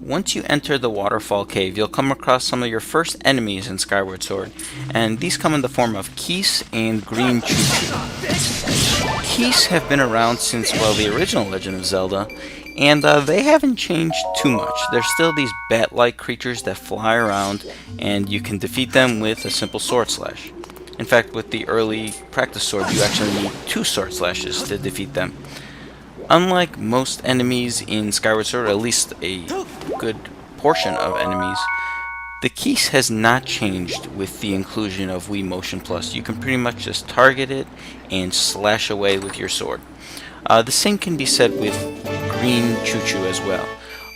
once you enter the Waterfall Cave, you'll come across some of your first enemies in Skyward Sword, and these come in the form of Keese and Green Chuchu. Keese have been around since, well, the original Legend of Zelda, and they haven't changed too much. They're still these bat-like creatures that fly around, and you can defeat them with a simple sword slash. In fact, with the early practice sword, you actually need 2 sword slashes to defeat them. Unlike most enemies in Skyward Sword, or at least a good portion of enemies, the Keese has not changed with the inclusion of Wii Motion Plus. You can pretty much just target it and slash away with your sword. The same can be said with Green Chuchu as well.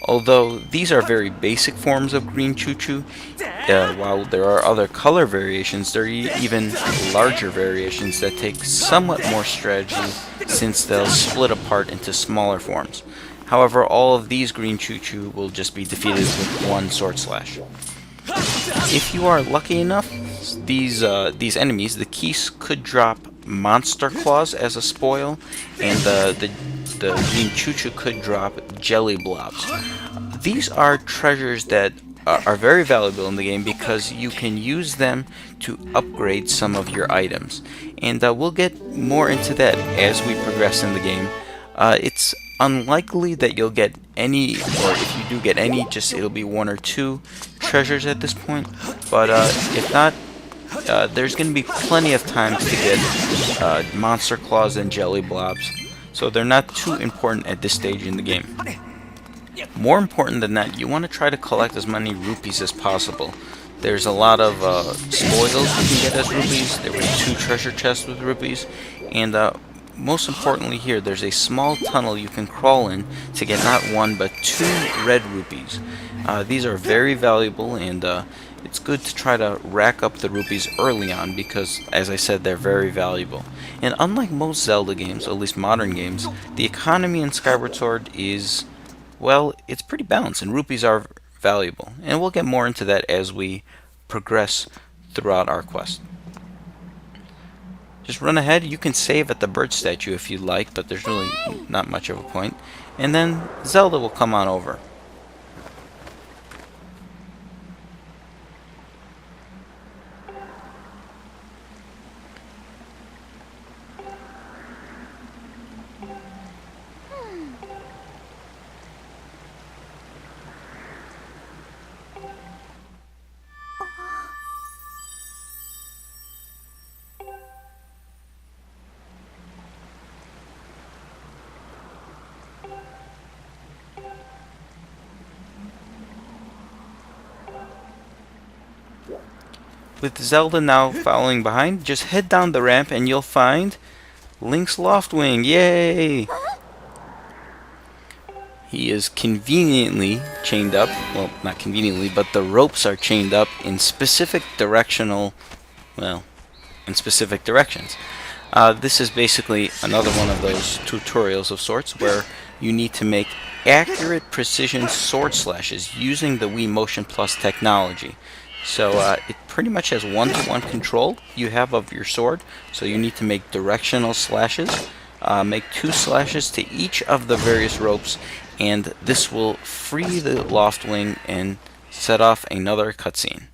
Although these are very basic forms of Green Chuchu, while there are other color variations, there are even larger variations that take somewhat more strategy, since they'll split apart into smaller forms. However, all of these Green Chuchu will just be defeated with 1 sword slash. If you are lucky enough, these enemies, the Keese, could drop monster claws as a spoil, and the Green Chuchu could drop jelly blobs. These are treasures that are very valuable in the game because you can use them to upgrade some of your items, and we'll get more into that as we progress in the game. It's unlikely that you'll get any, or if you do get any, it'll be 1 or 2 treasures at this point, but if not, there's going to be plenty of time to get monster claws and jelly blobs, so they're not too important at this stage in the game. More important than that, you want to try to collect as many rupees as possible. There's a lot of spoils you can get as rupees. There were 2 treasure chests with rupees, and most importantly here, there's a small tunnel you can crawl in to get not 1 but 2 red rupees. These are very valuable, and it's good to try to rack up the rupees early on because, as I said, they're very valuable. And unlike most Zelda games, or at least modern games, the economy in Skyward Sword is, well, it's pretty balanced, and rupees are valuable. And we'll get more into that as we progress throughout our quest. Just run ahead. You can save at the bird statue if you like, but there's really not much of a point. And then Zelda will come on over. With Zelda now following behind, just head down the ramp and you'll find Link's Loftwing. Yay! He is conveniently chained up. Well, not conveniently, but the ropes are chained up in specific directions. This is basically another one of those tutorials of sorts where you need to make accurate precision sword slashes using the Wii Motion Plus technology. So it pretty much has 1-to-1 control you have of your sword, so you need to make directional slashes. Make 2 slashes to each of the various ropes, and this will free the Loftwing and set off another cutscene.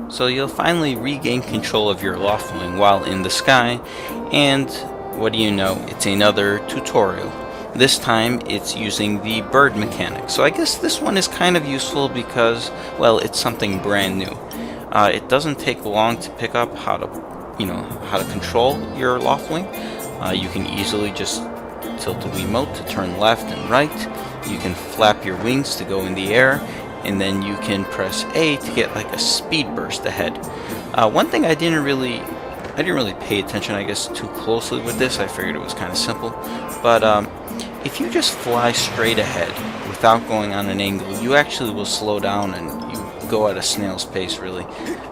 So you'll finally regain control of your Loftwing while in the sky, and what do you know, it's another tutorial. This time it's using the bird mechanic. So I guess this one is kind of useful because, well, it's something brand new. It doesn't take long to pick up how to, how to control your Loftwing. You can easily just tilt the Wiimote to turn left and right. You can flap your wings to go in the air, and then you can press A to get like a speed burst ahead. One thing I didn't really pay attention, I guess, too closely with this. I figured it was kind of simple, but if you just fly straight ahead without going on an angle, you actually will slow down and you go at a snail's pace, really.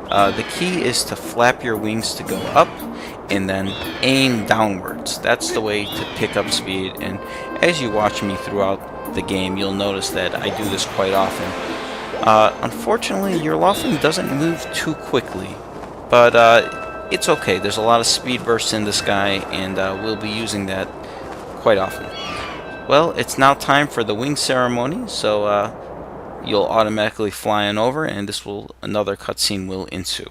The key is to flap your wings to go up and then aim downwards. That's the way to pick up speed, and as you watch me throughout the game, you'll notice that I do this quite often. Unfortunately, your Loftwing doesn't move too quickly, but it's okay. There's a lot of speed bursts in the sky, and we'll be using that quite often. Well, it's now time for the wing ceremony, so you'll automatically fly on over, and another cutscene will ensue.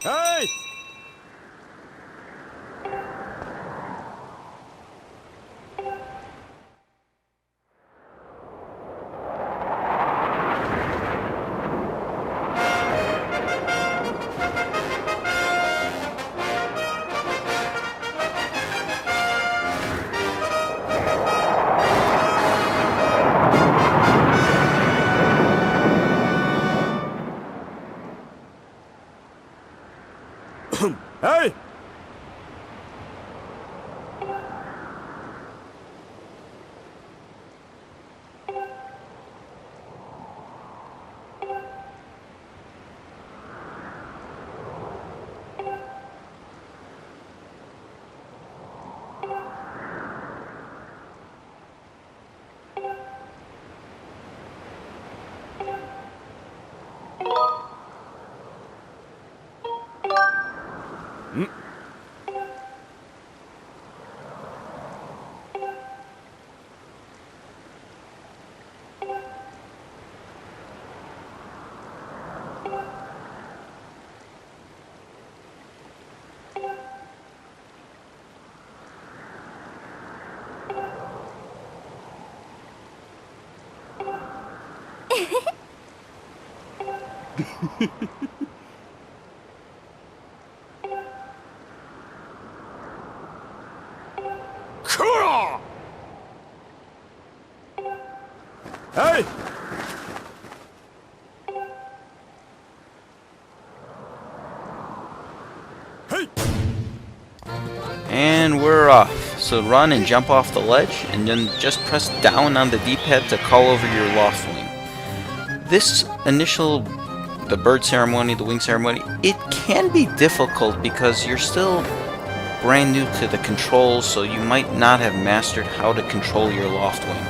Hey! Cool! Hey! Hey! And we're off. So run and jump off the ledge, and then just press down on the D-pad to call over your Loftwing. This initial, the bird ceremony, the wing ceremony, it can be difficult because you're still brand new to the controls, so you might not have mastered how to control your Loftwing.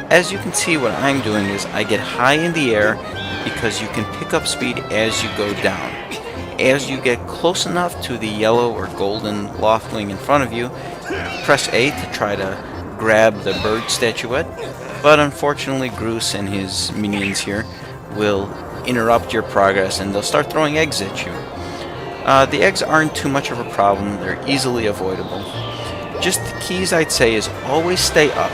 As you can see, what I'm doing is I get high in the air because you can pick up speed as you go down. As you get close enough to the yellow or golden Loftwing in front of you, press A to try to grab the bird statuette, but unfortunately Groose and his minions here will interrupt your progress and they'll start throwing eggs at you. The eggs aren't too much of a problem, they're easily avoidable. Just the keys I'd say is always stay up.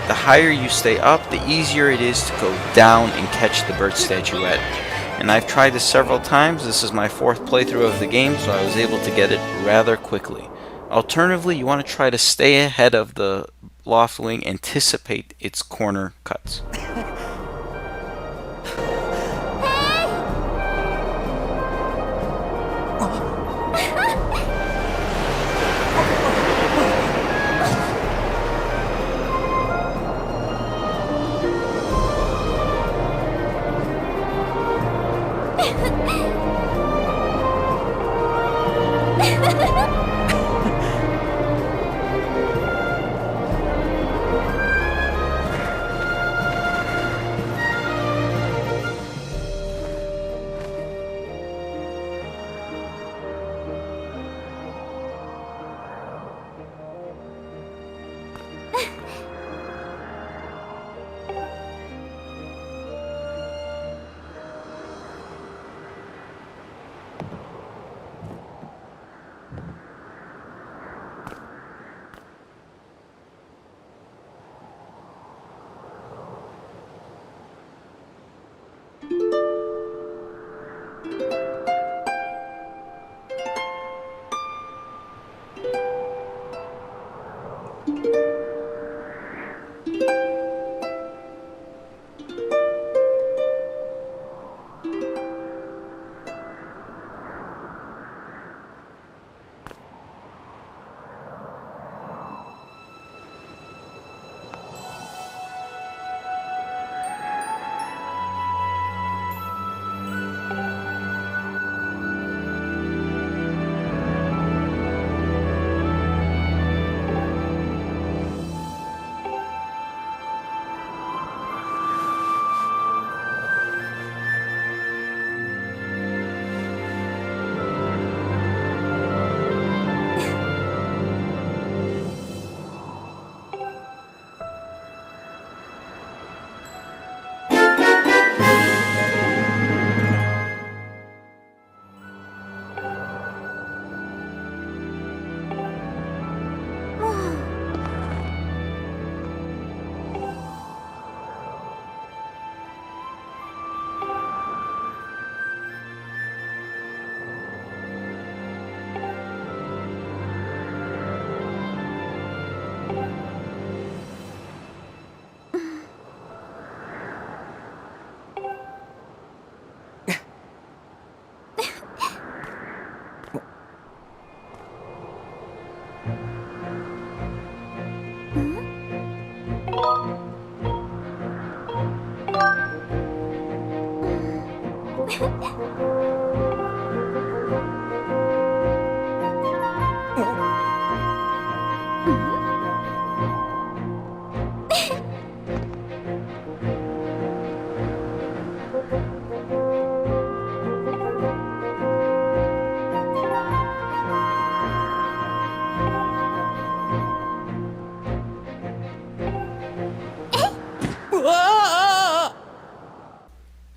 The higher you stay up, the easier it is to go down and catch the bird statuette. And I've tried this several times. This is my 4th playthrough of the game, so I was able to get it rather quickly. Alternatively, you want to try to stay ahead of the Loftwing, anticipate its corner cuts.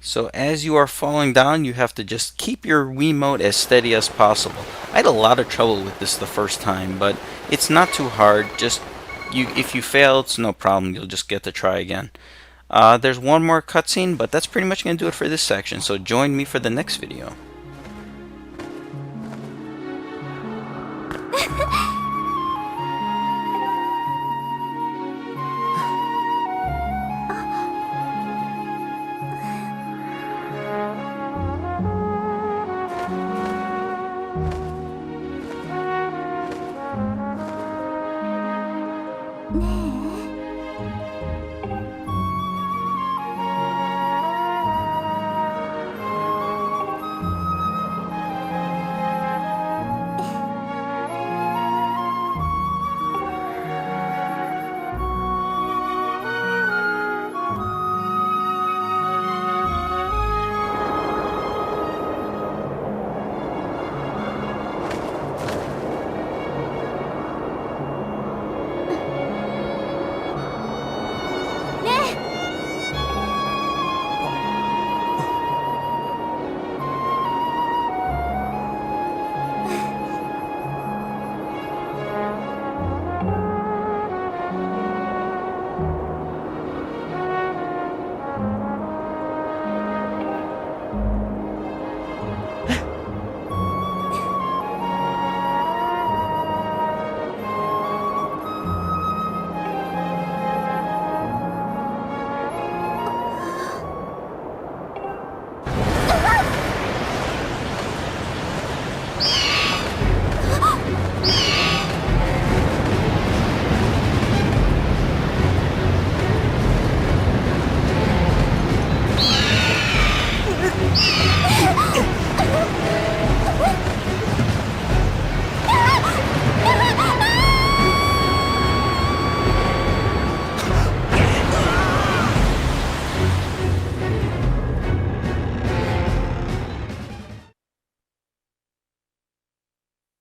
So as you are falling down, you have to just keep your Wiimote as steady as possible. I had a lot of trouble with this the first time, but it's not too hard. Just if you fail, it's no problem. You'll just get to try again. There's one more cutscene, but that's pretty much going to do it for this section, so join me for the next video. 네.